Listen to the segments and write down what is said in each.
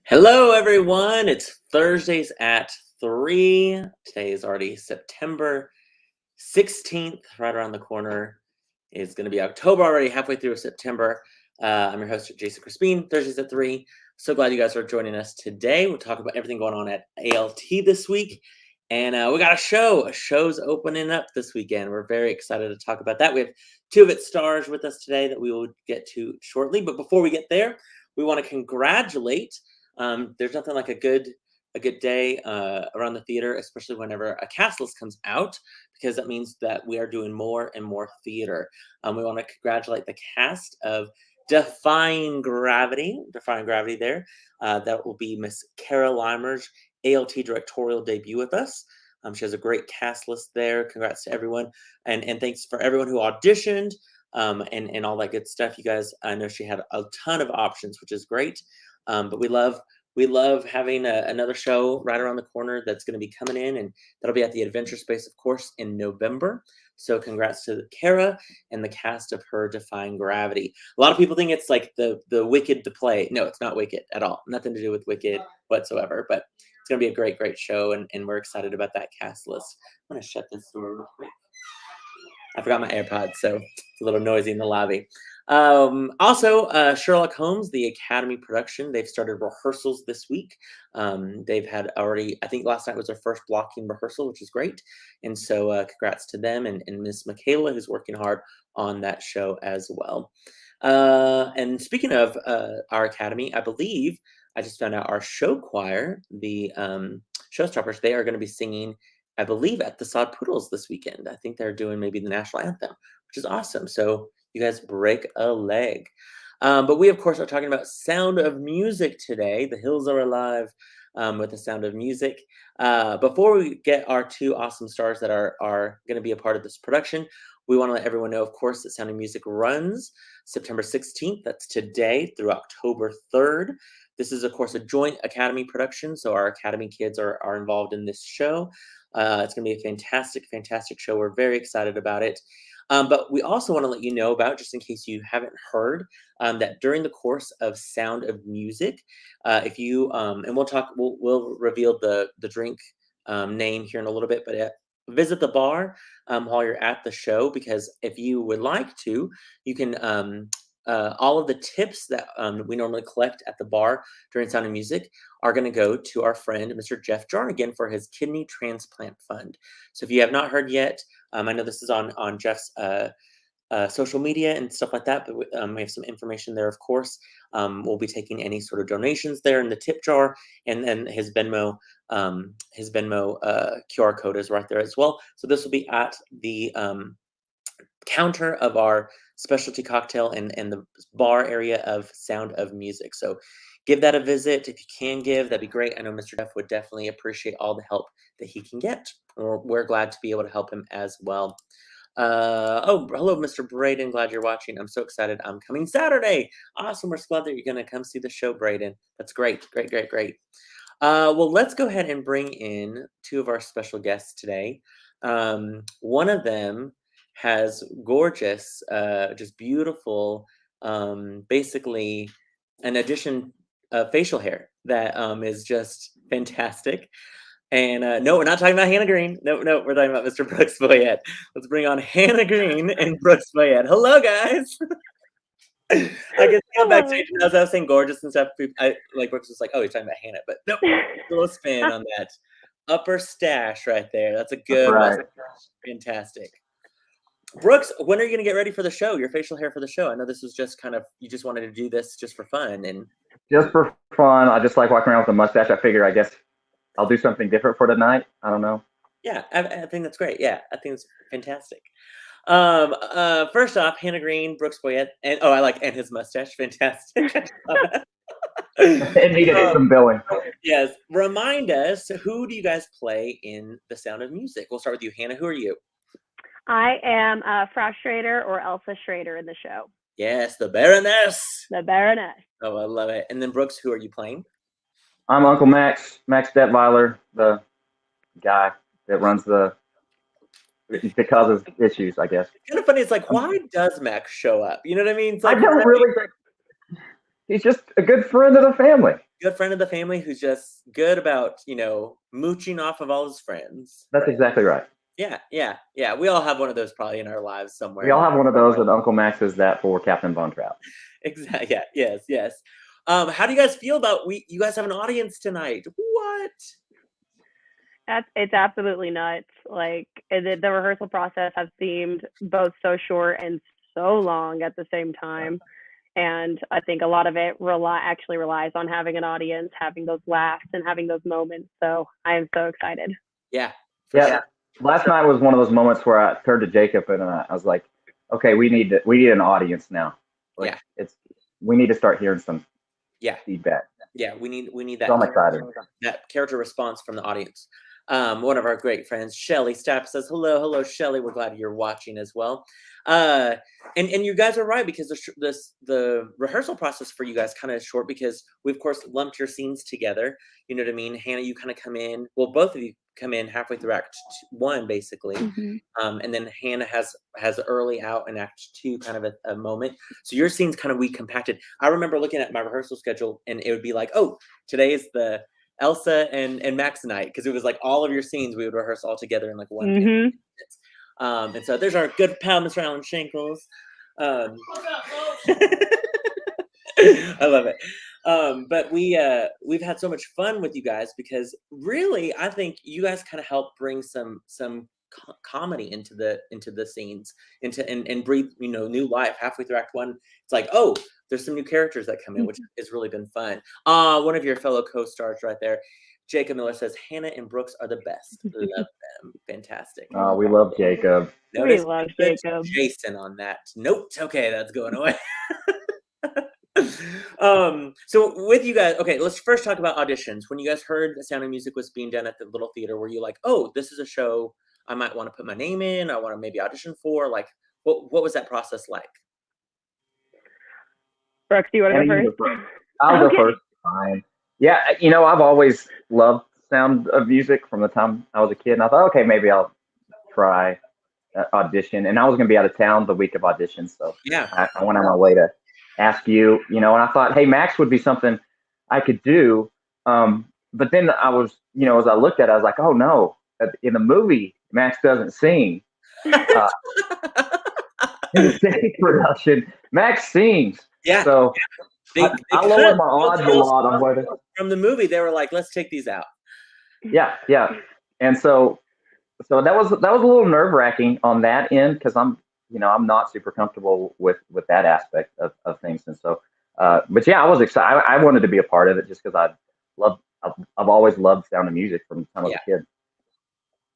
Hello, everyone. It's Thursdays at 3. Today is already September 16th, right around the corner. It's going to be October already, halfway through September. I'm your host, Jason Crespin, Thursdays at 3. So glad you guys are joining us today. We'll talk about everything going on at ALT this week. And we got a show. A show's opening up this weekend. We're very excited to talk about that. We have two of its stars with us today that we will get to shortly. But before we get there, we want to congratulate. There's nothing like a good day around the theater, especially whenever a cast list comes out, because that means that we are doing more and more theater. We want to congratulate the cast of Defying Gravity there. That will be Miss Kara Limer's ALT directorial debut with us. She has a great cast list there. Congrats to everyone. And thanks for everyone who auditioned and all that good stuff. You guys, I know she had a ton of options, which is great. But we love having another show right around the corner that's going to be coming in, and that'll be at the Adventure Space, of course, in November. So congrats to Kara and the cast of her Defying Gravity. A lot of people think it's like the Wicked the play. No, it's not Wicked at all. Nothing to do with Wicked whatsoever. But it's going to be a great show, and we're excited about that cast list. I'm going to shut this door real quick. I forgot my AirPods, so it's a little noisy in the lobby. Also, Sherlock Holmes, the Academy production, they've started rehearsals this week. They've had already, I think last night was their first blocking rehearsal, which is great. And so congrats to them and Miss Michaela, who's working hard on that show as well. And speaking of our Academy, I believe I just found out our show choir, the Showstoppers, they are going to be singing, I believe, at the Sod Poodles this weekend. I think they're doing maybe the national anthem, which is awesome. So you guys break a leg. But we, of course, are talking about Sound of Music today. The Hills Are Alive with the Sound of Music. Before we get our two awesome stars that are going to be a part of this production, we want to let everyone know, of course, that Sound of Music runs September 16th. That's today through October 3rd. This is, of course, a joint Academy production. So our Academy kids are involved in this show. It's going to be a fantastic show. We're very excited about it. But we also want to let you know about, just in case you haven't heard, that during the course of Sound of Music, if you and we'll reveal the drink name here in a little bit, but visit the bar while you're at the show, because if you would like to, you can all of the tips that we normally collect at the bar during Sound of Music are going to go to our friend, Mr. Jeff Jarnigan, for his kidney transplant fund. So if you have not heard yet, I know this is on Jeff's social media and stuff like that, but we have some information there, of course. We'll be taking any sort of donations there in the tip jar, and then his Venmo QR code is right there as well. So this will be at the counter of our specialty cocktail and the bar area of Sound of Music. So give that a visit. If you can give, that'd be great. I know Mr. Jeff would definitely appreciate all the help that he can get. We're glad to be able to help him as well. Hello, Mr. Braden. Glad you're watching. I'm so excited. I'm coming Saturday. Awesome. We're so glad that you're going to come see the show, Braden. That's great. Well, let's go ahead and bring in two of our special guests today. One of them has gorgeous, just beautiful, basically an addition of facial hair that is just fantastic. And no, we're not talking about Hannah Green. No, we're talking about Mr. Brooks Boyett. Let's bring on Hannah Green and Brooks Boyett. Hello, guys. I guess I'm backstage as I was saying gorgeous and stuff. Brooks was like, oh, he's talking about Hannah, but no, little spin on that upper stash right there. That's a good one. Fantastic. Brooks, when are you going to get ready for the show? Your facial hair for the show? I know this was just you just wanted to do this just for fun. And just for fun. I just like walking around with a mustache. I figure, I guess I'll do something different for tonight. I don't know. Yeah, I think that's great. Yeah, I think it's fantastic. First off, Hannah Green, Brooks Boyett, and and his mustache. Fantastic. It needed some billing. Yes. Remind us, who do you guys play in The Sound of Music? We'll start with you, Hannah. Who are you? I am Frau Schrader, or Elsa Schrader, in the show. Yes, the Baroness. The Baroness. Oh, I love it. And then Brooks, who are you playing? I'm Uncle Max Detweiler, the guy that runs that causes issues, I guess. It's kind of funny. It's like, why does Max show up? You know what I mean? It's like, I don't really think. he's just a good friend of the family. Good friend of the family who's just good about, mooching off of all his friends. That's exactly right. Yeah. We all have one of those probably in our lives somewhere. We all have one of those, and Uncle Max is that for Captain Von Trapp. Exactly. Yeah. Yes. How do you guys feel about you guys have an audience tonight? What? It's absolutely nuts. Like the rehearsal process has seemed both so short and so long at the same time. And I think a lot of it actually relies on having an audience, having those laughs, and having those moments. So I am so excited. Yeah. Sure. Last night was one of those moments where I turned to Jacob and I was like, "Okay, we need an audience now. Like, we need to start hearing some feedback." Yeah, we need that. So I'm excited. That character response from the audience. One of our great friends, Shelly Stapp, says, hello, Shelly. We're glad you're watching as well. And you guys are right, because the rehearsal process for you guys kind of short, because we, of course, lumped your scenes together. You know what I mean? Hannah, you kind of come in. Well, both of you come in halfway through Act 1, basically. Mm-hmm. And then Hannah has early out in Act 2 kind of a moment. So your scenes kind of we compacted. I remember looking at my rehearsal schedule, and it would be like, oh, today is the Elsa and Max night, because it was like all of your scenes we would rehearse all together in like 1 minute. And so there's our good pal, Mr. Alan Shankles. I love it. But we've had so much fun with you guys, because really I think you guys kind of help bring some comedy into the scenes, and breathe new life halfway through Act 1. It's like, oh, there's some new characters that come in, which has really been fun. One of your fellow co-stars right there, Jacob Miller, says Hannah and Brooks are the best. Love them. Fantastic. Oh, we love Jacob. We love Jacob. Jason on that note. Okay, that's going away. So with you guys, okay, let's first talk about auditions. When you guys heard The Sound of Music was being done at the Little Theater, were you like, oh, this is a show I might want to put my name in, I want to maybe audition for? Like, what was that process like? Brooks, do you want to go first? I'll go first. Fine. Yeah, I've always loved Sound of Music from the time I was a kid, and I thought, okay, maybe I'll try audition. And I was going to be out of town the week of audition, so I went on my way to ask you, and I thought, hey, Max would be something I could do. But then I was, as I looked at it, I was like, oh no, in the movie, Max doesn't sing. In the stage production, Max sings. Yeah. So I lowered my odds a lot on whether from the movie they were like, let's take these out. Yeah. And so that was a little nerve-wracking on that end, because I'm not super comfortable with that aspect of things. And so but yeah, I was excited. I wanted to be a part of it just because I've always loved Sound of Music from the time I was a kid.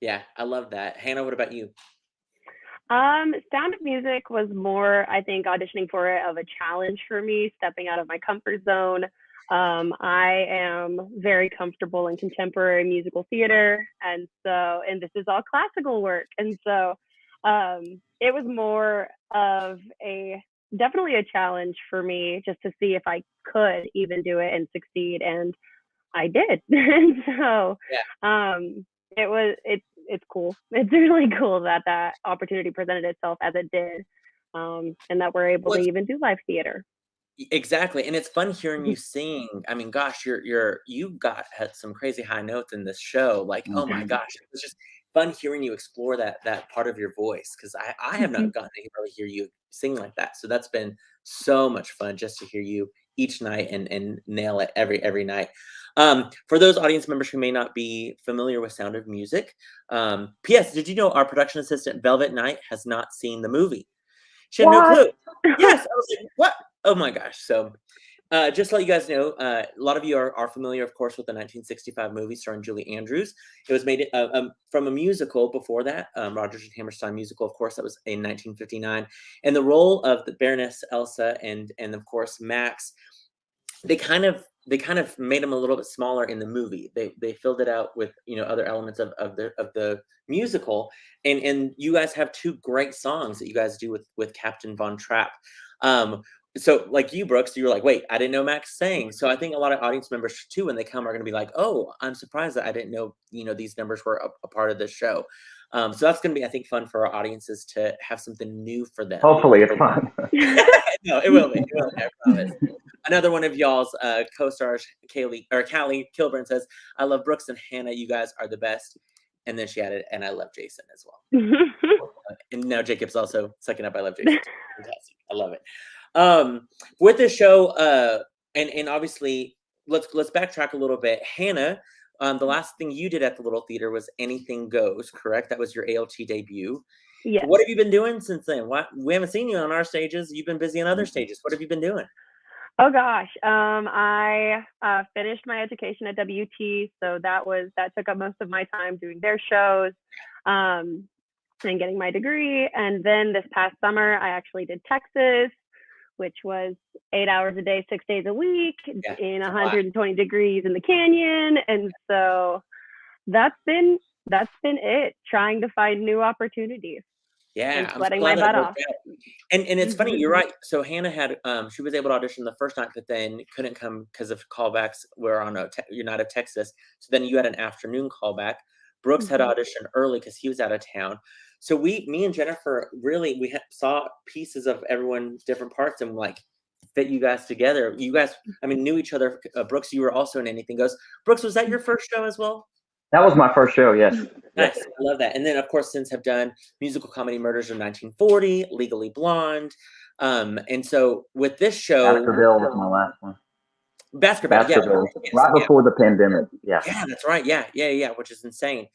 Yeah, I love that. Hannah, what about you? Sound of Music was more, I think, auditioning for it of a challenge for me, stepping out of my comfort zone. I am very comfortable in contemporary musical theater, and this is all classical work. And so it was more of definitely a challenge for me, just to see if I could even do it and succeed. And I did. And so it's cool. It's really cool that opportunity presented itself as it did, and that we're able to even do live theater. Exactly, and it's fun hearing you sing. I mean, gosh, you had some crazy high notes in this show. Like, oh my gosh, it was just fun hearing you explore that part of your voice, because I have not gotten to really hear you sing like that. So that's been so much fun just to hear you each night and nail it every night. For those audience members who may not be familiar with Sound of Music, P.S. Did you know our production assistant Velvet Knight has not seen the movie? She had no clue. Yes, I was like, what? Oh my gosh! So, just to let you guys know, a lot of you are familiar, of course, with the 1965 movie starring Julie Andrews. It was made from a musical before that, Rodgers and Hammerstein musical. Of course, that was in 1959. And the role of the Baroness Elsa and of course Max, they kind of made them a little bit smaller in the movie. They filled it out with other elements of the musical, and you guys have two great songs that you guys do with Captain Von Trapp. So like you, Brooks, you were like, wait, I didn't know Max sang. So I think a lot of audience members too, when they come, are going to be like, oh, I'm surprised that I didn't know these numbers were a part of the show. So that's going to be, I think, fun for our audiences to have something new for them. Hopefully it's fun. No, it will be. It will be, I promise. Another one of y'all's co-stars, Callie Kilburn, says, "I love Brooks and Hannah. You guys are the best." And then she added, "And I love Jason as well." And now Jacob's also sucking up. I love Jason. Fantastic. I love it. With this show, and obviously, let's backtrack a little bit. Hannah, the last thing you did at the Little Theater was Anything Goes, correct? That was your ALT debut. Yes. What have you been doing since then? We haven't seen you on our stages. You've been busy on other stages. What have you been doing? Oh gosh, I finished my education at WT, so that took up most of my time doing their shows, and getting my degree. And then this past summer, I actually did Texas, which was 8 hours a day, 6 days a week, in 120 degrees in the canyon. And so that's been it. Trying to find new opportunities. Yeah, and sweating my butt off. And it's funny, you're right. So Hannah had she was able to audition the first night, but then couldn't come because of callbacks. We're on United Texas, so then you had an afternoon callback. Brooks had auditioned early because he was out of town. So me and Jennifer really saw pieces of everyone's different parts and like fit you guys together. You guys, I mean, knew each other. Brooks, you were also in Anything Goes. Brooks, was that your first show as well? That was my first show, yes. Nice. I love that. And then, of course, since have done musical comedy Murders of 1940, Legally Blonde. And so with this show. Baskerville was my last one. Baskerville, yeah. Right before the pandemic. Yeah. Yeah, that's right. Yeah, which is insane.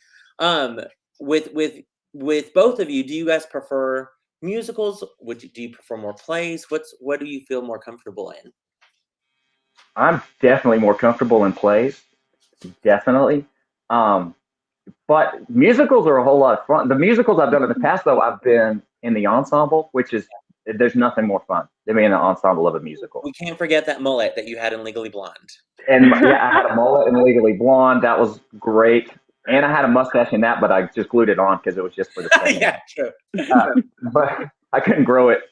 With both of you, do you guys prefer musicals? Do you prefer more plays? What do you feel more comfortable in? I'm definitely more comfortable in plays. Definitely. But musicals are a whole lot of fun. The musicals I've done in the past, though, I've been in the ensemble, which is, there's nothing more fun than being in the ensemble of a musical. We can't forget that mullet that you had in Legally Blonde. And yeah, I had a mullet in Legally Blonde. That was great. And I had a mustache in that, but I just glued it on because it was just for the second. Yeah, true. But I couldn't grow it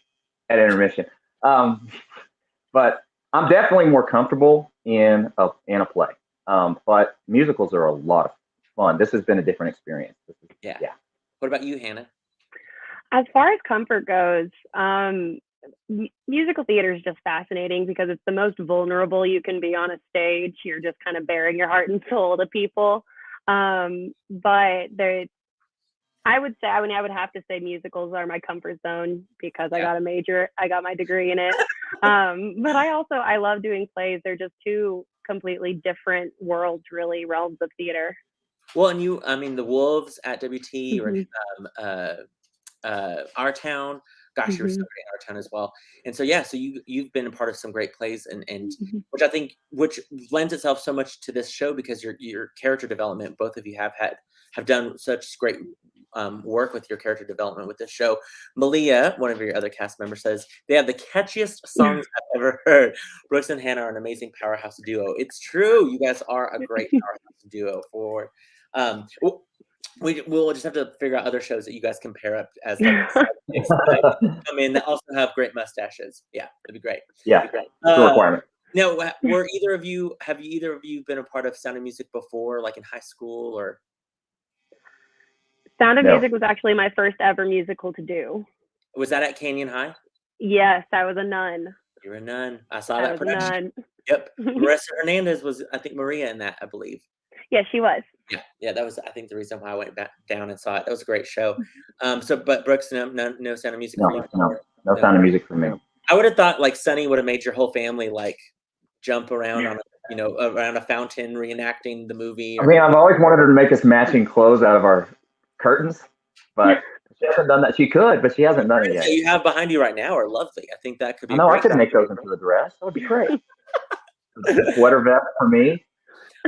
at intermission. But I'm definitely more comfortable in a play. But musicals are a lot of fun. This has been a different experience. Yeah. What about you, Hannah? As far as comfort goes, musical theater is just fascinating because it's the most vulnerable you can be on a stage. You're just kind of bearing your heart and soul to people. But I would have to say musicals are my comfort zone because I got my degree in it. But I love doing plays. They're just two completely different worlds, really, realms of theater. Well, and the Wolves at WT or Our Town. Gosh, you were so great in Our Town as well. And so you've been a part of some great plays, and which lends itself so much to this show because your character development. Both of you have done such great work with your character development with this show. Malia, one of your other cast members, says they have the catchiest songs I've ever heard. Brooks and Hannah are an amazing powerhouse duo. It's true. You guys are a great powerhouse duo. We'll just have to figure out other shows that you guys can pair up as like, I mean, that also have great mustaches. Yeah, that'd be great. Yeah, that'd be great. It's a requirement. Now, have either of you been a part of Sound of Music before, like in high school or? Sound of Music was actually my first ever musical to do. Was that at Canyon High? Yes, I was a nun. You were a nun. I saw that production. A nun. Yep. Marissa Hernandez was, I think, Maria in that, I believe. Yeah, she was. Yeah, that was, I think, the reason why I went back down and saw it. That was a great show. But Brooks, no Sound of Music for you? No Sound of Music for me. I would have thought like Sunny would have made your whole family like jump around on around a fountain reenacting the movie. I mean, I've always wanted her to make us matching clothes out of our curtains, but she hasn't done that. She could, but she hasn't done it yet. You have behind you right now are lovely. I think that could be. No, I could make those into a dress. That would be great. Sweater vest for me.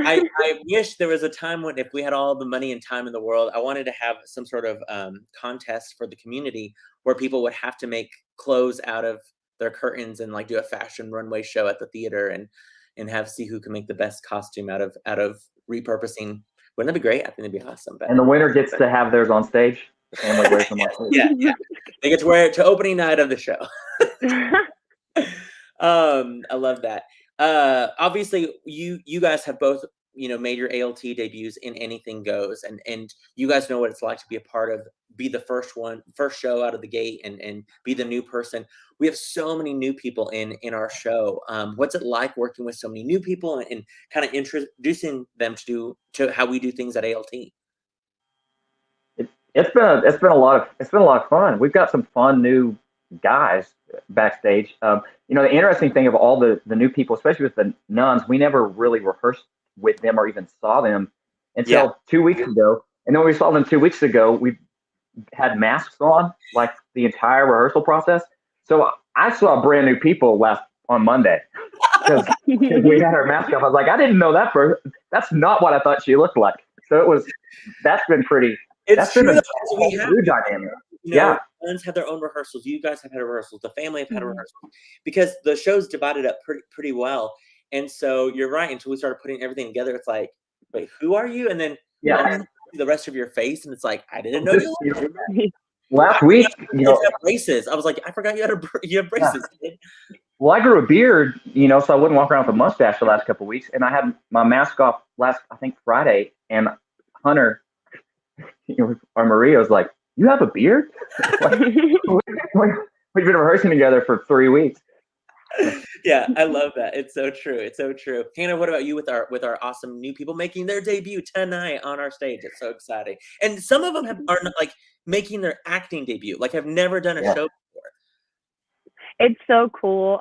I wish there was a time when, if we had all the money and time in the world, I wanted to have some sort of contest for the community where people would have to make clothes out of their curtains and like do a fashion runway show at the theater and see who can make the best costume out of repurposing. Wouldn't that be great? I think that'd be awesome. And the winner gets to have theirs on stage. The family wears them on stage. Yeah. They get to wear it to opening night of the show. I love that. Obviously, you guys have both made your ALT debuts in Anything Goes, and you guys know what it's like to be a part of, be the first show out of the gate, and be the new person. We have so many new people in our show. What's it like working with so many new people and kind of introducing them to how we do things at ALT? It's been a lot of fun. We've got some fun new guys backstage. The interesting thing of all the new people, especially with the nuns, we never really rehearsed with them or even saw them until 2 weeks ago. And then when we saw them 2 weeks ago, we had masks on like the entire rehearsal process. So I saw brand new people on Monday because we had our mask off. I was like, I didn't know that person. That's not what I thought she looked like. So that's been pretty. It's true. A new dynamic. Nuns have their own rehearsals. You guys have had rehearsals. The family have had rehearsals because the show's divided up pretty well. And so you're right. Until we started putting everything together, it's like, wait, who are you? And then the rest of your face, and it's like, I didn't know you. Last week, you have braces. I was like, I forgot you have braces. Yeah. Well, I grew a beard, so I wouldn't walk around with a mustache the last couple of weeks, and I had my mask off I think Friday, and Hunter, or Maria was like, "You have a beard?" We've been rehearsing together for 3 weeks. Yeah, I love that. It's so true. It's so true. Hanna, what about you with our awesome new people making their debut tonight on our stage? It's so exciting. And some of them are like making their acting debut. Like, I've never done a show before. It's so cool.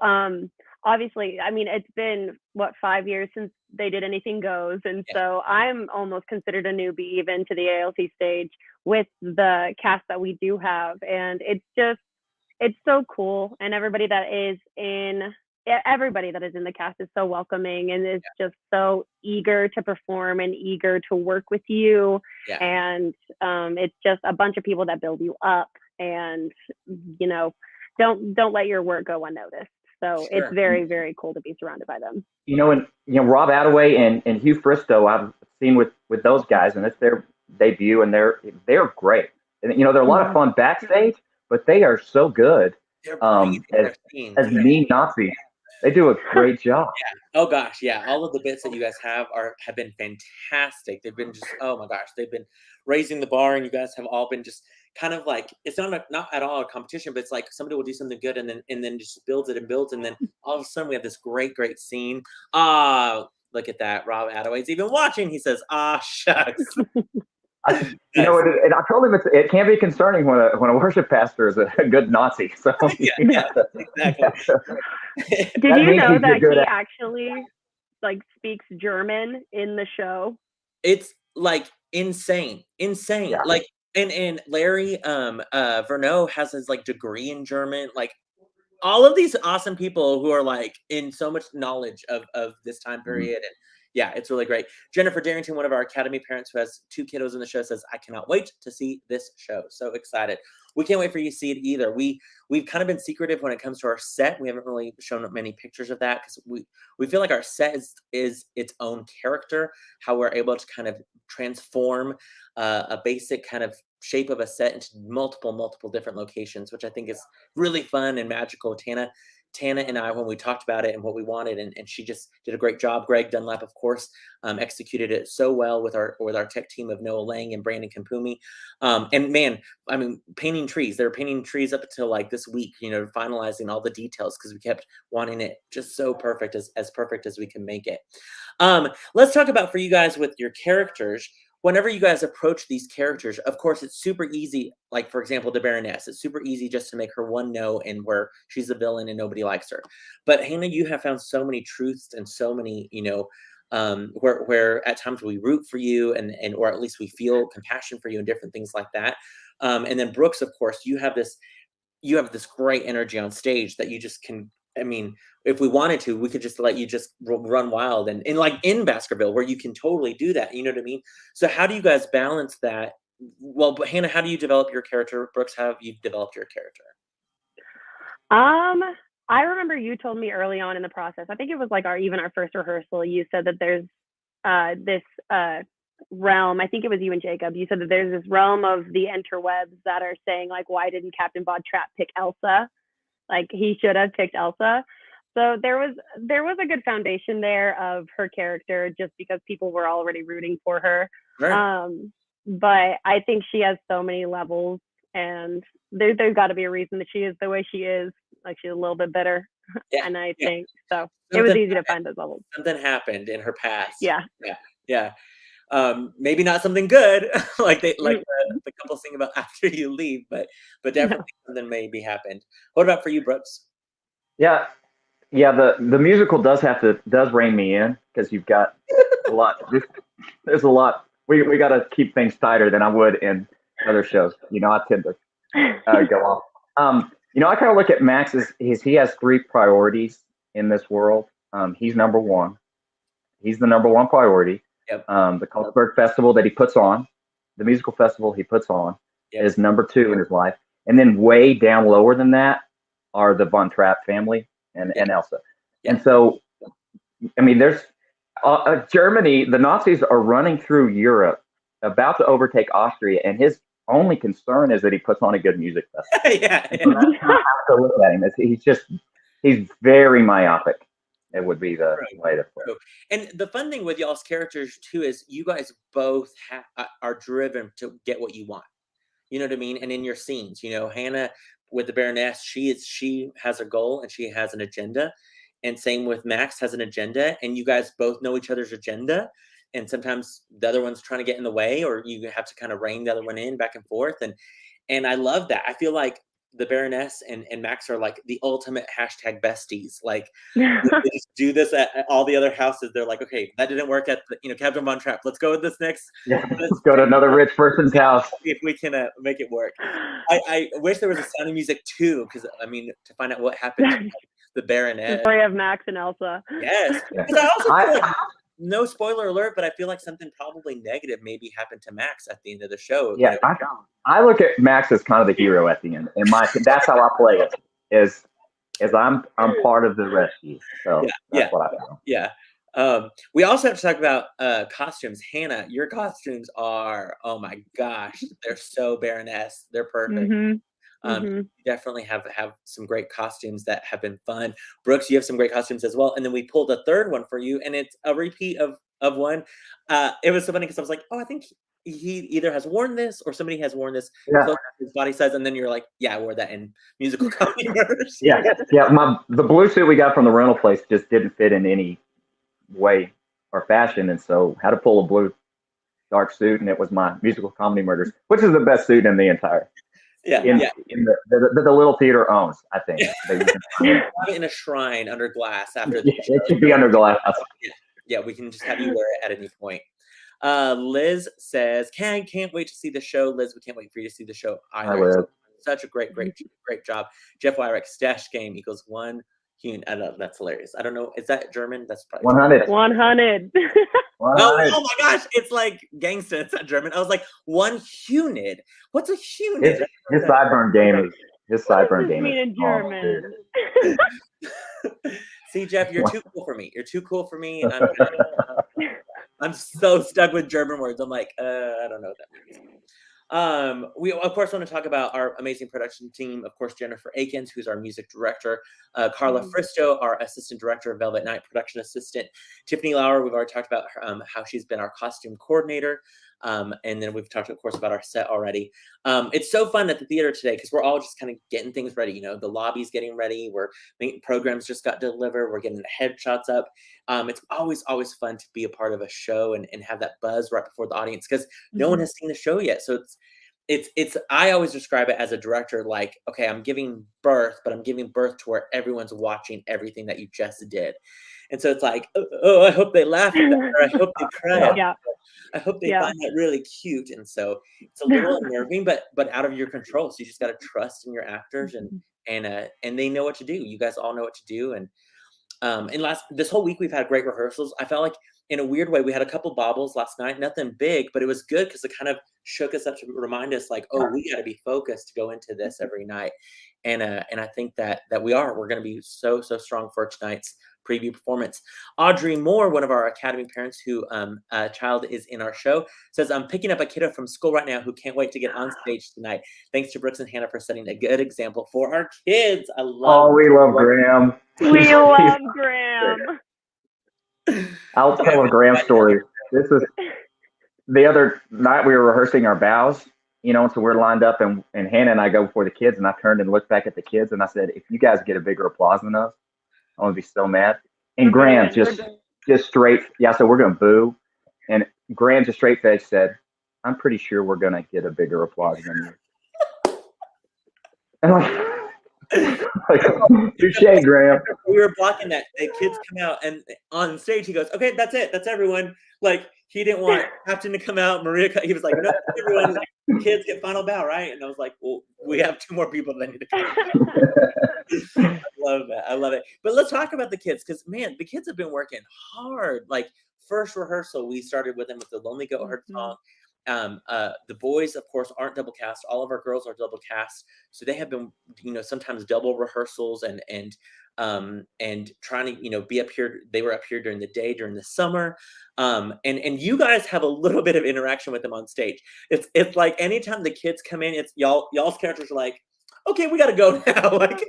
Obviously, I mean, it's been 5 years since they did Anything Goes, and so I'm almost considered a newbie even to the ALT stage with the cast that we do have, and it's so cool. And everybody that is in the cast is so welcoming and is just so eager to perform and eager to work with you. Yeah. And it's just a bunch of people that build you up and, don't let your work go unnoticed. So it's very, very cool to be surrounded by them. Rob Attaway and Hugh Fristow, I've seen with those guys, and it's their debut, and they're great. And they're a lot of fun backstage, but they are so good as mean Nazis. They do a great job. Yeah. Oh gosh, yeah. All of the bits that you guys have been fantastic. They've been just, oh my gosh, they've been raising the bar, and you guys have all been just kind of like, it's not at all a competition, but it's like somebody will do something good and then just builds it and builds, and then all of a sudden we have this great scene. Look at that. Rob Attaway's even watching. He says, shucks. And I told him it can be concerning when a worship pastor is a good Nazi. So exactly. Did you know that he actually speaks German in the show? It's like insane. Yeah. Like, and Larry Verneau has his degree in German. Like, all of these awesome people who are in so much knowledge of this time period. And yeah, it's really great. Jennifer Darrington, one of our Academy parents who has 2 kiddos in the show, says, I cannot wait to see this show. So excited. We can't wait for you to see it either. We've kind of been secretive when it comes to our set. We haven't really shown many pictures of that because we feel like our set is its own character, how we're able to kind of transform a basic kind of shape of a set into multiple different locations, which I think is really fun and magical. Tana and I, when we talked about it and what we wanted, and she just did a great job. Greg Dunlap, of course, executed it so well with our tech team of Noah Lang and Brandon Kampumi. And man, I mean, painting trees. They were painting trees up until this week, finalizing all the details because we kept wanting it just so perfect, as perfect as we can make it. Let's talk about, for you guys with your characters, whenever you guys approach these characters, of course, it's super easy. Like, for example, the Baroness, it's super easy just to make her one note and where she's a villain and nobody likes her. But Hanna, you have found so many truths and so many, where at times we root for you and or at least we feel compassion for you and different things like that. And then Brooks, of course, you have this great energy on stage that you just can. I mean, if we wanted to, we could just let you just run wild and in Baskerville where you can totally do that. You know what I mean? So how do you guys balance that? Well, but Hanna, how do you develop your character? Brooks, how have you developed your character? I remember you told me early on in the process, I think it was our first rehearsal, you said that there's this realm, I think it was you and Jacob, you said that there's this realm of the interwebs that are saying why didn't Captain Bob Trapp pick Elsa? He should have picked Elsa. So there was a good foundation there of her character just because people were already rooting for her. Sure. But I think she has so many levels, and there's got to be a reason that she is the way she is. Like, she's a little bit bitter, Yeah. and I Yeah. think so. It was Something easy to find those levels. something happened in her past. Yeah. Yeah. Maybe not something good, like Mm. the couple sing about after you leave, but No. definitely something maybe happened. What about for you, Brooks? Yeah, yeah. The musical does rein me in because you've got a lot. There's a lot. We got to keep things tighter than I would in other shows. You know, I tend to go off. I kind of look at Max as he has three priorities in this world. He's number one. He's the number one priority. Yep. The Cultberg Festival that he puts on, the musical festival he puts on, Yep. is number two in his life. And then way down lower than that are the Von Trapp family and Elsa. Yeah. And so, I mean, there's Germany, the Nazis are running through Europe, about to overtake Austria, and his only concern is that he puts on a good music festival. Yeah. So that's how I have to look at him. He's very myopic. It would be the way to put it. And the fun thing with y'all's characters too is you guys both are driven to get what you want. You know what I mean? And in your scenes, Hanna with the Baroness, she has a goal and she has an agenda. And same with Max has an agenda, and you guys both know each other's agenda. And sometimes the other one's trying to get in the way, or you have to kind of rein the other one in back and forth. And I love that. I feel like the Baroness and Max are like the ultimate hashtag besties. Like they just do this at all the other houses. They're like, okay, that didn't work at Captain Von Trapp. Let's go with this next. Yeah, let's go to another rich person's house. See if we can make it work. I wish there was a Sound of Music too, because I mean, to find out what happened to the Baroness. The story of Max and Elsa. Yes. Because I also feel like, no spoiler alert, but I feel like something probably negative maybe happened to Max at the end of the show. Yeah, I look at Max as kind of the hero at the end. That's how I play it. Is I'm part of the rescue. So that's what I feel. Yeah. We also have to talk about costumes. Hanna, your costumes are, oh my gosh, they're so Baroness. They're perfect. You definitely have some great costumes that have been fun. Brooks, you have some great costumes as well. And then we pulled a third one for you, and it's a repeat of one. It was so funny because I was like, oh, I think he either has worn this or somebody has worn this close to his body size. And then you're like, yeah, I wore that in musical comedy murders. Yeah. The blue suit we got from the rental place just didn't fit in any way or fashion, and so had to pull a blue dark suit, and it was my musical comedy murders, which is the best suit in the entire. In the little theater owns, I think. In a shrine under glass after the show. It should be under glass. Yeah, we can just have you wear it at any point. Liz says, can't wait to see the show. Liz, we can't wait for you to see the show either. Such a great job. Jeff Wyrick, stash game equals 1 unit. I know, that's hilarious. I don't know. Is that German? That's probably 100. 100. Oh my gosh, it's like gangsta. It's not German. I was like, 1 unit. What's a unit? His sideburn game is in German. See, Jeff, you're too cool for me. You're too cool for me. I'm so stuck with German words. I'm like, I don't know what that means. We of course want to talk about our amazing production team. Of course, Jennifer Akins, who's our music director, Carla Fristo, our assistant director, Velvet Night production assistant, Tiffany Lauer. We've already talked about how she's been our costume coordinator. And then we've talked, of course, about our set already. It's so fun at the theater today because we're all just kind of getting things ready. The lobby's getting ready. Programs just got delivered. We're getting the headshots up. It's always fun to be a part of a show and have that buzz right before the audience because no one has seen the show yet. So it's I always describe it as a director like, okay, I'm giving birth, but I'm giving birth to where everyone's watching everything that you just did. And so it's like, oh, I hope they laugh at that, or I hope they cry. Yeah. I hope they find that really cute. And so it's a little unnerving, but out of your control. So you just got to trust in your actors and they know what to do. You guys all know what to do. And this whole week we've had great rehearsals. I felt like in a weird way, we had a couple bobbles last night, nothing big, but it was good because it kind of shook us up to remind us like, oh, we got to be focused to go into this every night. And I think that we're going to be so strong for tonight's preview performance. Audrey Moore, one of our Academy parents who a child is in our show, says, I'm picking up a kiddo from school right now who can't wait to get on stage tonight. Thanks to Brooks and Hannah for setting a good example for our kids. I love. Oh, we love Graham. We love Graham. I'll tell a Graham story. This is the other night we were rehearsing our bows, so we're lined up and Hannah and I go before the kids, and I turned and looked back at the kids and I said, if you guys get a bigger applause than us, I'm gonna be so mad. And Graham just straight, so we're gonna boo. And Graham just straight face said, I'm pretty sure we're gonna get a bigger applause than you. And touche, Graham. We were blocking that. The kids come out and on stage he goes, okay, that's it. That's everyone. Like he didn't want Captain to come out. Maria, he was like, no, everyone. Kids get final bow, right? And I was like, well, we have 2 more people that need to come. I love that. I love it. But let's talk about the kids because, man, the kids have been working hard. Like first rehearsal, we started with them with the Lonely Goat Herd song. The boys, of course, aren't double cast. All of our girls are double cast. So they have been, sometimes double rehearsals and trying to, be up here. They were up here during the day, during the summer. And you guys have a little bit of interaction with them on stage. It's like anytime the kids come in, it's y'all's characters are like, okay, we got to go now. Like,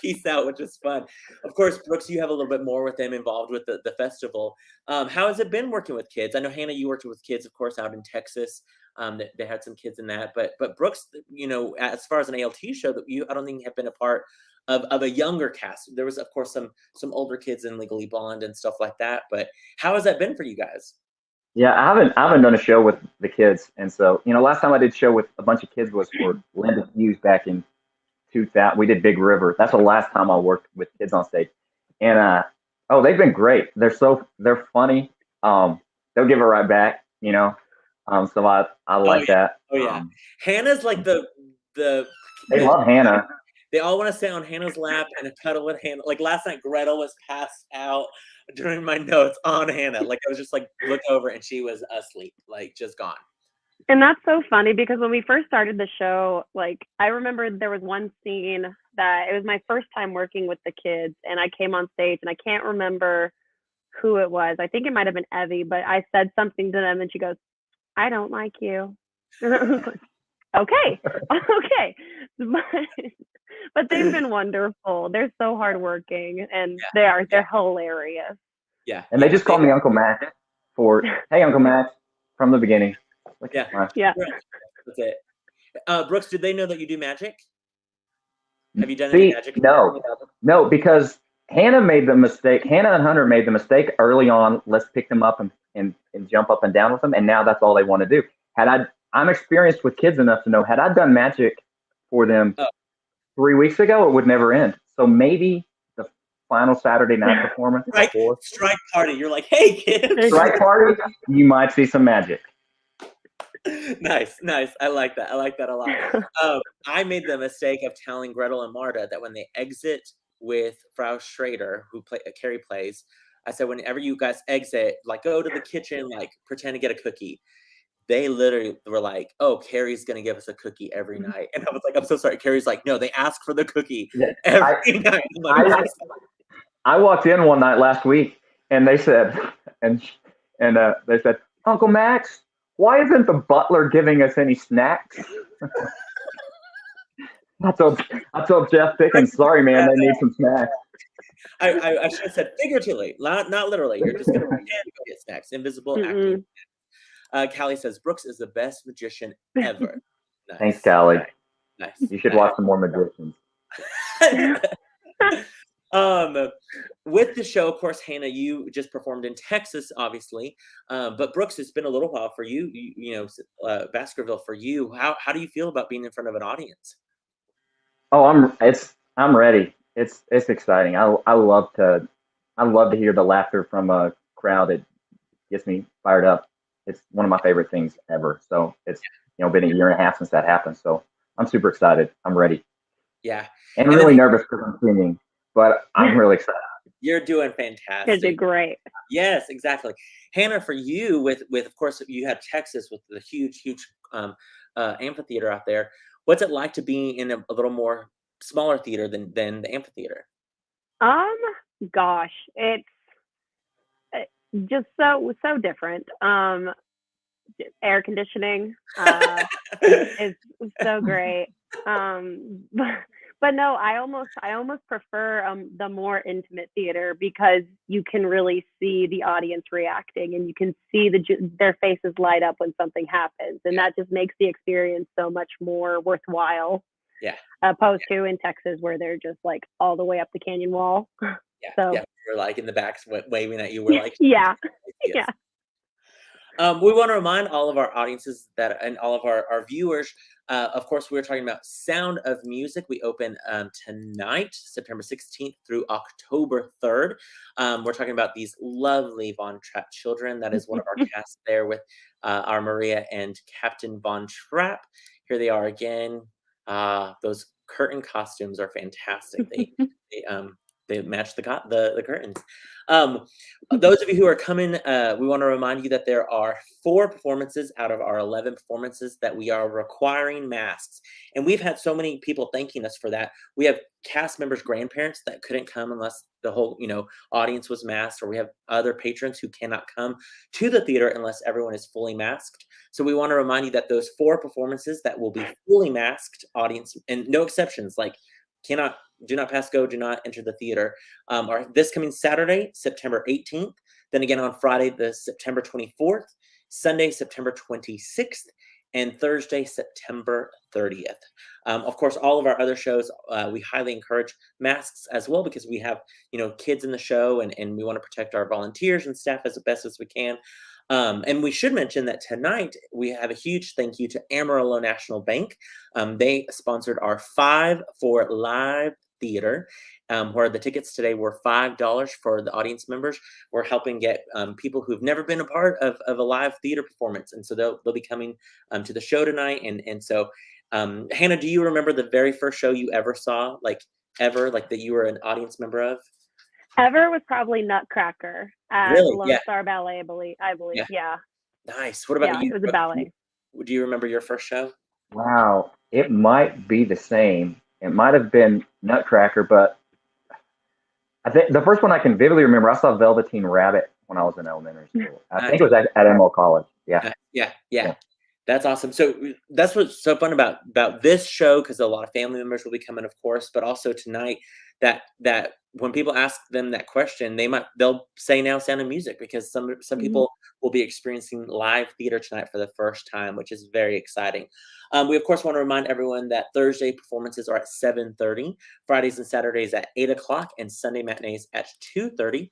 peace out, which is fun. Of course, Brooks, you have a little bit more with them involved with the festival. How has it been working with kids? I know, Hannah, you worked with kids, of course, out in Texas. They had some kids in that. But Brooks, as far as an ALT show, I don't think have been a part of a younger cast. There was, of course, some older kids in Legally Blonde and stuff like that. But how has that been for you guys? Yeah, I haven't done a show with the kids, and so last time I did a show with a bunch of kids was for Linda Hughes back in 2000. We did Big River. That's the last time I worked with kids on stage, and they've been great. They're funny. They'll give it right back, so I like that. Oh yeah, Hannah's like the they love Hanna. They all want to sit on Hannah's lap and cuddle with Hannah. Like last night, Gretel was passed out during my notes on Hannah. Like I was just like, look over and she was asleep, like just gone. And that's so funny because when we first started the show, like I remember there was one scene that it was my first time working with the kids and I came on stage and I can't remember who it was. I think it might have been Evie, but I said something to them and she goes, I don't like you. Okay. But they've been wonderful. They're so hardworking, and they're hilarious. Yeah, and they just call me Uncle Max for hey, Uncle Max, from the beginning. Like, yeah. That's it. Brooks, did they know that you do magic? Have you done any magic? No, because Hannah made the mistake. Hannah and Hunter made the mistake early on. Let's pick them up and jump up and down with them, and now that's all they want to do. I'm experienced with kids enough to know had I done magic for them 3 weeks ago, it would never end. So maybe the final Saturday night performance, strike party. You're like, hey kids, strike party. You might see some magic. Nice. I like that. I like that a lot. I made the mistake of telling Gretel and Marta that when they exit with Frau Schrader, who Carrie plays, I said, whenever you guys exit, like go to the kitchen, like pretend to get a cookie. They literally were like, oh, Carrie's going to give us a cookie every night. And I was like, I'm so sorry. Carrie's like, no, they ask for the cookie every night. I walked in one night last week and they said, they said, Uncle Max, why isn't the butler giving us any snacks? I told Jeff Pickens, sorry, man, they need some snacks. I should have said figuratively, not literally. You're just going to pretend to go get snacks. Invisible acting. Callie says, Brooks is the best magician ever. Nice. Thanks, Callie. Nice. You should watch some more magicians. With the show, of course, Hannah, you just performed in Texas, obviously. But Brooks, it's been a little while for you, Baskerville for you. How do you feel about being in front of an audience? Oh, I'm ready. It's exciting. I love to hear the laughter from a crowd. It gets me fired up. It's one of my favorite things ever. So it's been a year and a half since that happened. So I'm super excited. I'm ready. Yeah. And really nervous because I'm singing, but I'm really excited. You're doing Kids fantastic. are great. Yes, exactly. Hannah, for you, with of course you had Texas with the huge amphitheater out there. What's it like to be in a little more smaller theater than the amphitheater? Um, Gosh, it's uh, just so different. Air conditioning is so great. But no, I almost prefer the more intimate theater because you can really see the audience reacting and you can see their faces light up when something happens, and Yeah. that just makes the experience so much more worthwhile. Yeah. Opposed to in Texas where they're just like all the way up the canyon wall. Yeah, So yeah. We're like in the back waving at you. We're like, yeah, yes. yeah. We want to remind all of our audiences that, and all of our viewers, of course, we're talking about Sound of Music. We open tonight, September 16th through October 3rd. We're talking about these lovely Von Trapp children. That is one of our casts there with our Maria and Captain Von Trapp. Here they are again. Those curtain costumes are fantastic. They match the curtains. Those of you who are coming, we want to remind you that there are 4 performances out of our 11 performances that we are requiring masks. And we've had so many people thanking us for that. We have cast members' grandparents that couldn't come unless the whole, audience was masked, or we have other patrons who cannot come to the theater unless everyone is fully masked. So we want to remind you that those 4 performances that will be fully masked audience, and no exceptions, like do not pass go, do not enter the theater, are this coming Saturday, September 18th, then again on Friday, the September 24th, Sunday, September 26th, and Thursday, September 30th. Of course, all of our other shows, we highly encourage masks as well, because we have, kids in the show, and we want to protect our volunteers and staff as best as we can. And we should mention that tonight we have a huge thank you to Amarillo National Bank. They sponsored our 5 for Live theater, where the tickets today were $5 for the audience members. We're helping get people who've never been a part of a live theater performance, and so they'll be coming to the show tonight. And so, Hannah, do you remember the very first show you ever saw, like that you were an audience member of? Ever was probably Nutcracker at Really? Lone Yeah. Star Ballet, I believe. Yeah. Nice. What about Yeah, you? it was a ballet. Do you remember your first show? Wow, it might be the same. It might have been Nutcracker, but I think the first one I can vividly remember, I saw Velveteen Rabbit when I was in elementary school. I think it was at Emerald College. Yeah. Yeah. That's awesome. So that's what's so fun about this show, because a lot of family members will be coming, of course, but also tonight, that when people ask them that question, they'll say now Sound of Music, because some people will be experiencing live theater tonight for the first time, which is very exciting. We of course want to remind everyone that Thursday performances are at 7:30, Fridays and Saturdays at 8 o'clock, and Sunday matinees at 2:30.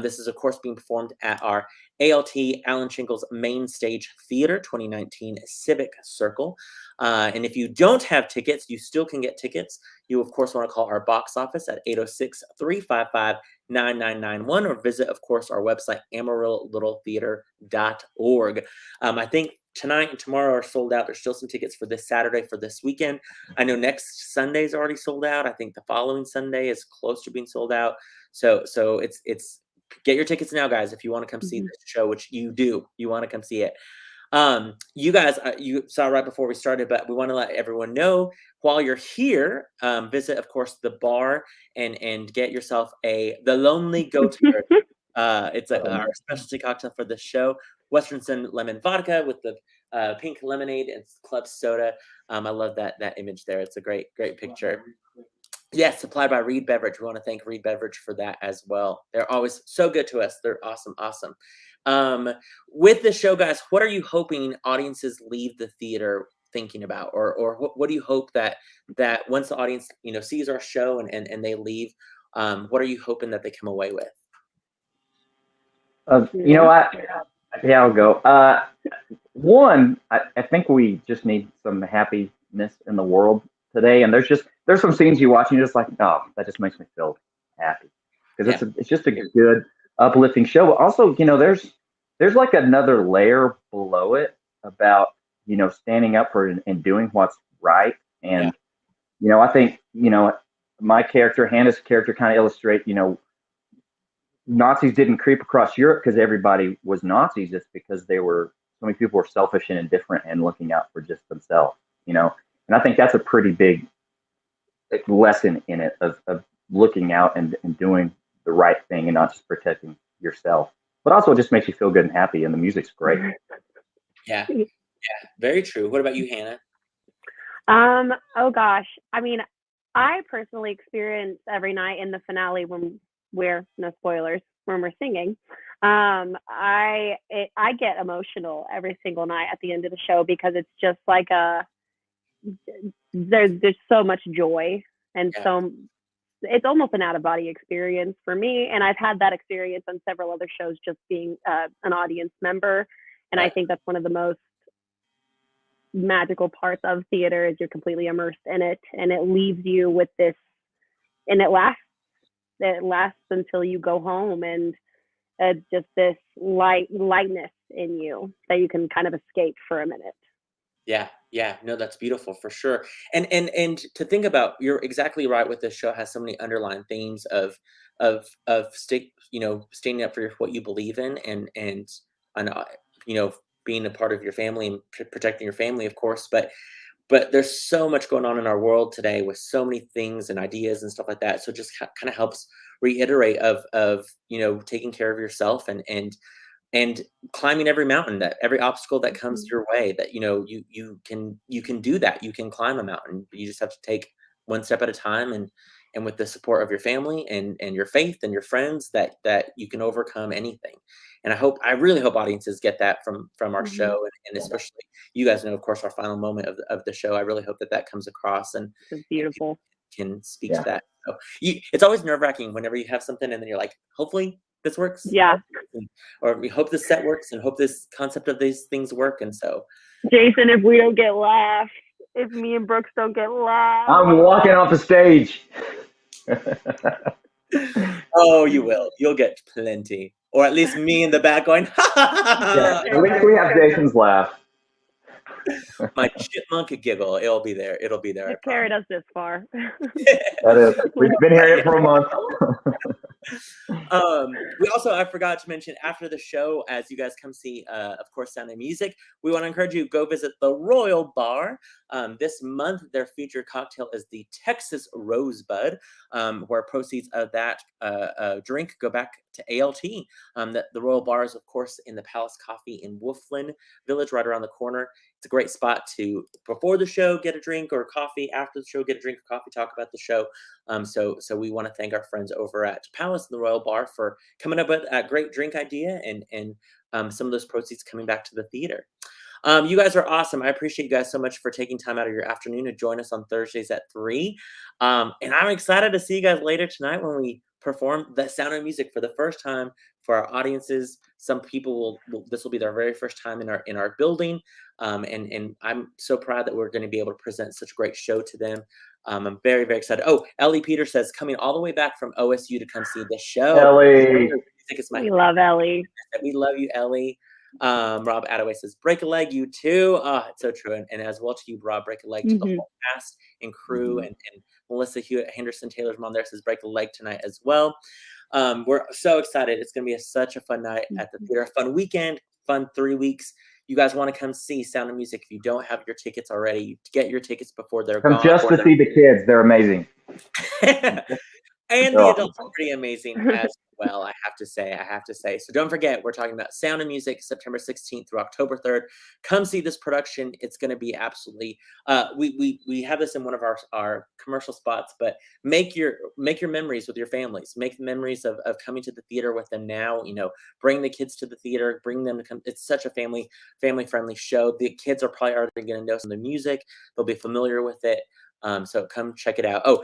This is of course being performed at our ALT Alan Shinkle's Main Stage Theater 2019 Civic Circle. And if you don't have tickets, you still can get tickets. You, of course, want to call our box office at 806-355-9991, or visit, of course, our website, AmarilloLittleTheater.org. I think tonight and tomorrow are sold out. There's still some tickets for this Saturday, for this weekend. I know next Sunday is already sold out. I think the following Sunday is close to being sold out. So it's get your tickets now, guys, if you want to come see this show, which you do. You want to come see it. You guys, you saw right before we started, but we want to let everyone know, while you're here, visit, of course, the bar and get yourself the Lonely Goat Herd. It's our specialty cocktail for the show, Western Sun Lemon Vodka with the pink lemonade and club soda. I love that image there. It's a great picture. Yes, supplied by Reed Beverage. We want to thank Reed Beverage for that as well. They're always so good to us. They're awesome. With the show, guys, what are you hoping audiences leave the theater thinking about, or what do you hope that once the audience sees our show and they leave, what are you hoping that they come away with? Yeah, I'll go. One, I think we just need some happiness in the world today, and there's some scenes you watch and you're just like, oh, that just makes me feel happy, because it's just a good, uplifting show. But also, there's like another layer below it about standing up for and doing what's right. And I think my character, Hannah's character, kind of illustrate Nazis didn't creep across Europe because everybody was Nazis, just because so many people were selfish and indifferent and looking out for just themselves, And I think that's a pretty big lesson in it of looking out and doing the right thing and not just protecting yourself, but also it just makes you feel good and happy. And the music's great. Yeah. Yeah. Very true. What about you, Hannah? Oh gosh. I mean, I personally experience every night in the finale when we're, no spoilers, when we're singing. I get emotional every single night at the end of the show, because it's just like there's so much joy, and it's almost an out of body experience for me. And I've had that experience on several other shows, just being an audience member. And I think that's one of the most magical parts of theater, is you're completely immersed in it, and it leaves you with this, and it lasts until you go home, and just this lightness in you that you can kind of escape for a minute. Yeah, no, that's beautiful for sure. And to think about, you're exactly right. With this show, has so many underlying themes of standing up for what you believe in, and being a part of your family and protecting your family, of course. But there's so much going on in our world today with so many things and ideas and stuff like that. So it just kind of helps reiterate of taking care of yourself, and climbing every mountain, that every obstacle that comes your way, that you can do that. You can climb a mountain. You just have to take one step at a time, and with the support of your family and your faith and your friends, that you can overcome anything. And I really hope audiences get that from our show, and especially you guys know, of course, our final moment of the show. I really hope that comes across, and It's beautiful. Can speak to that. So it's always nerve-wracking whenever you have something and then you're like, hopefully this works. Yeah. Or we hope this set works, and hope this concept of these things work. And so, Jason, if we don't get laughs, if me and Brooks don't get laughs, I'm walking off the stage. Oh, you will. You'll get plenty. Or at least me in the back going, ha ha ha ha. At least we have Jason's laugh. My chipmunk giggle. It'll be there. It'll be there. You carried us this far. That is. We've been hearing it for a month. We also, I forgot to mention, after the show, as you guys come see, of course, Sound of Music, we want to encourage you to go visit the Royal Bar. This month, their featured cocktail is the Texas Rosebud, where proceeds of that drink go back to ALT. The Royal Bar is, of course, in the Palace Coffee in Wolfland Village, right around the corner. It's a great spot to, before the show, get a drink or coffee. After the show, get a drink or coffee, talk about the show. So we want to thank our friends over at Palace and the Royal Bar for coming up with a great drink idea, and some of those proceeds coming back to the theater. You guys are awesome. I appreciate you guys so much for taking time out of your afternoon to join us on Thursdays at 3. And I'm excited to see you guys later tonight when we perform The Sound of Music for the first time for our audiences. Some people this will be their very first time in our building. And I'm so proud that we're going to be able to present such a great show to them. I'm very, very excited. Oh, Ellie Peter says, coming all the way back from OSU to come see the show. Ellie. We love Ellie. We love you, Ellie. Rob Attaway says, break a leg, you too. It's so true. And as well to you, Rob, break a leg to the whole cast and crew. And Melissa Hewitt Henderson Taylor's mom there says, break a leg tonight as well. We're so excited. It's going to be such a fun night at the theater, a fun weekend, fun 3 weeks. You guys want to come see Sound of Music. If you don't have your tickets already, get your tickets before they're gone. Just to see the kids. They're amazing. And the adults are pretty amazing as well, I have to say. So don't forget, we're talking about Sound of Music, September 16th through October 3rd. Come see this production. It's going to be absolutely, we have this in one of our commercial spots, but make your memories with your families. Make memories of coming to the theater with them now. Bring the kids to the theater, bring them to come. It's such a family friendly show. The kids are probably already going to know some of the music. They'll be familiar with it. So come check it out. Oh,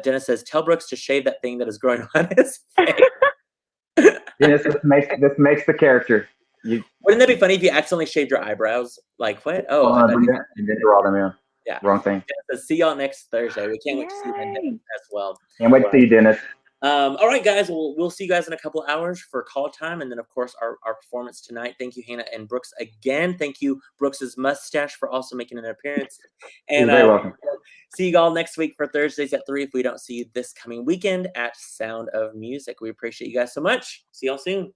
Dennis says, tell Brooks to shave that thing that is growing on his face. Dennis, this makes the character. Wouldn't that be funny if you accidentally shaved your eyebrows? Like what? Oh, and then draw them in. Yeah. Wrong thing. Dennis says, see y'all next Thursday. We can't wait to see you as well. Can't wait to see you, Dennis. All right, guys. We'll see you guys in a couple hours for call time, and then of course our performance tonight. Thank you, Hannah and Brooks, again. Thank you, Brooks's mustache, for also making an appearance. And you're very welcome. see you all next week for Thursdays at 3 if we don't see you this coming weekend at Sound of Music. We appreciate you guys so much. See y'all soon.